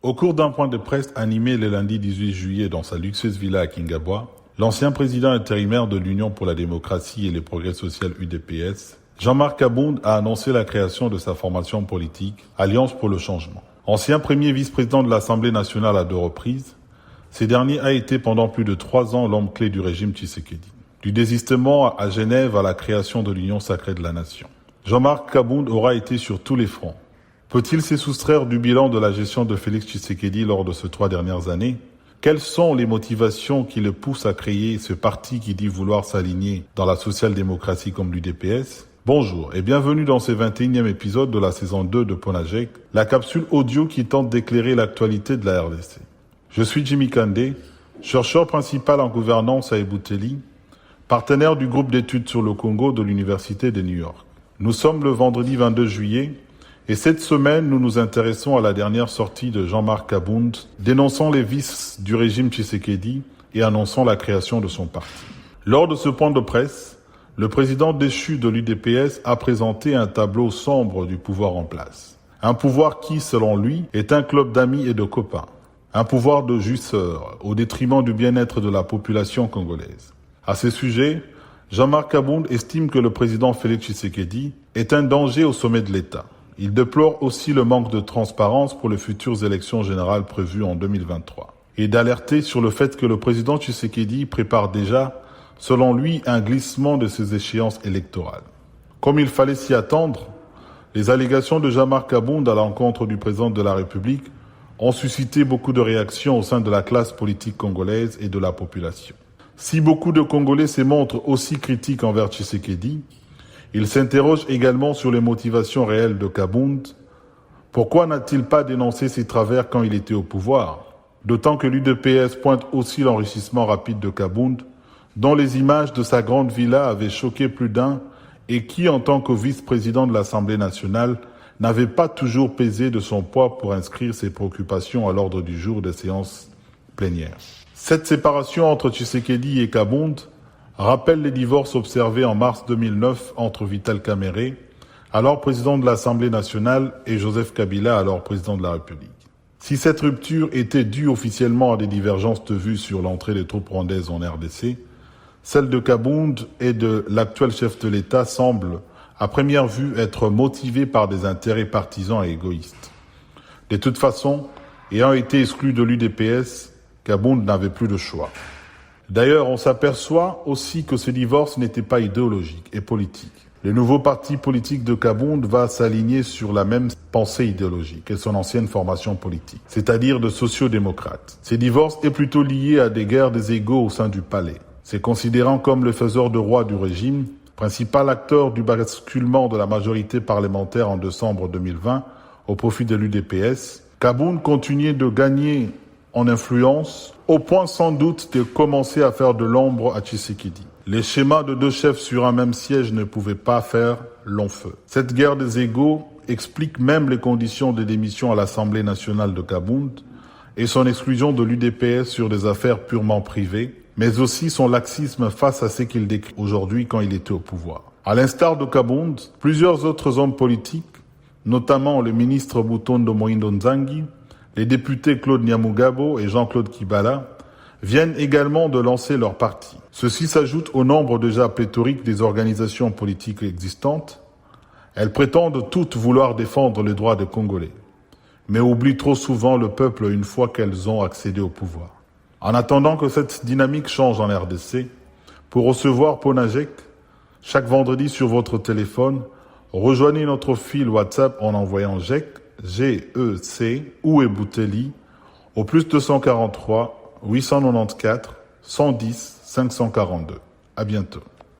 Au cours d'un point de presse animé le lundi 18 juillet dans sa luxueuse villa à Kingabois, l'ancien président intérimaire de l'Union pour la démocratie et les progrès sociaux UDPS, Jean-Marc Kabound, a annoncé la création de sa formation politique, Alliance pour le changement. Ancien premier vice-président de l'Assemblée nationale à 2 reprises, ce dernier a été pendant plus de 3 ans l'homme clé du régime Tshisekedi. Du désistement à Genève à la création de l'Union sacrée de la nation. Jean-Marc Kabound aura été sur tous les fronts. Peut-il se soustraire du bilan de la gestion de Félix Tshisekedi lors de ces 3 dernières années? Quelles sont les motivations qui le poussent à créer ce parti qui dit vouloir s'aligner dans la social-démocratie comme l'UDPS? Bonjour et bienvenue dans ce 21e épisode de la saison 2 de Ponajek, la capsule audio qui tente d'éclairer l'actualité de la RDC. Je suis Jimmy Kandé, chercheur principal en gouvernance à Eboutelli, partenaire du groupe d'études sur le Congo de l'Université de New York. Nous sommes le vendredi 22 juillet et cette semaine, nous nous intéressons à la dernière sortie de Jean-Marc Kabound, dénonçant les vices du régime Tshisekedi et annonçant la création de son parti. Lors de ce point de presse, le président déchu de l'UDPS a présenté un tableau sombre du pouvoir en place. Un pouvoir qui, selon lui, est un club d'amis et de copains. Un pouvoir de jouisseurs, au détriment du bien-être de la population congolaise. À ce sujet, Jean-Marc Kabound estime que le président Félix Tshisekedi est un danger au sommet de l'État. Il déplore aussi le manque de transparence pour les futures élections générales prévues en 2023 et d'alerter sur le fait que le président Tshisekedi prépare déjà, selon lui, un glissement de ses échéances électorales. Comme il fallait s'y attendre, les allégations de Jean-Marc Kabound à l'encontre du président de la République ont suscité beaucoup de réactions au sein de la classe politique congolaise et de la population. Si beaucoup de Congolais se montrent aussi critiques envers Tshisekedi, il s'interroge également sur les motivations réelles de Kabound. Pourquoi n'a-t-il pas dénoncé ses travers quand il était au pouvoir? D'autant que l'UDPS pointe aussi l'enrichissement rapide de Kabound, dont les images de sa grande villa avaient choqué plus d'un et qui, en tant que vice-président de l'Assemblée nationale, n'avait pas toujours pesé de son poids pour inscrire ses préoccupations à l'ordre du jour des séances plénières. Cette séparation entre Tshisekedi et Kabound rappelle les divorces observés en mars 2009 entre Vital Kamerhe, alors président de l'Assemblée nationale, et Joseph Kabila, alors président de la République. Si cette rupture était due officiellement à des divergences de vues sur l'entrée des troupes rwandaises en RDC, celle de Kabound et de l'actuel chef de l'État semble, à première vue, être motivée par des intérêts partisans et égoïstes. De toute façon, ayant été exclu de l'UDPS, Kabound n'avait plus de choix. D'ailleurs, on s'aperçoit aussi que ce divorce n'était pas idéologique et politique. Le nouveau parti politique de Kabound va s'aligner sur la même pensée idéologique que son ancienne formation politique, c'est-à-dire de sociaux-démocrates. Ce divorce est plutôt lié à des guerres des égos au sein du palais. C'est considérant comme le faiseur de roi du régime, principal acteur du basculement de la majorité parlementaire en décembre 2020 au profit de l'UDPS, Kabound continuait de gagner en influence, au point sans doute de commencer à faire de l'ombre à Tshisekedi. Les schémas de 2 chefs sur un même siège ne pouvaient pas faire long feu. Cette guerre des égos explique même les conditions de démission à l'Assemblée nationale de Kabound et son exclusion de l'UDPS sur des affaires purement privées, mais aussi son laxisme face à ce qu'il décrit aujourd'hui quand il était au pouvoir. À l'instar de Kabound, plusieurs autres hommes politiques, notamment le ministre Butondo Moïndo Nzangi, les députés Claude Nyamugabo et Jean-Claude Kibala viennent également de lancer leur parti. Ceci s'ajoute au nombre déjà pléthorique des organisations politiques existantes. Elles prétendent toutes vouloir défendre les droits des Congolais, mais oublient trop souvent le peuple une fois qu'elles ont accédé au pouvoir. En attendant que cette dynamique change en RDC, pour recevoir Ponajek, chaque vendredi sur votre téléphone, rejoignez notre fil WhatsApp en envoyant GEC, G-E-C ou Eboutelli au plus 243 894 110 542. À bientôt.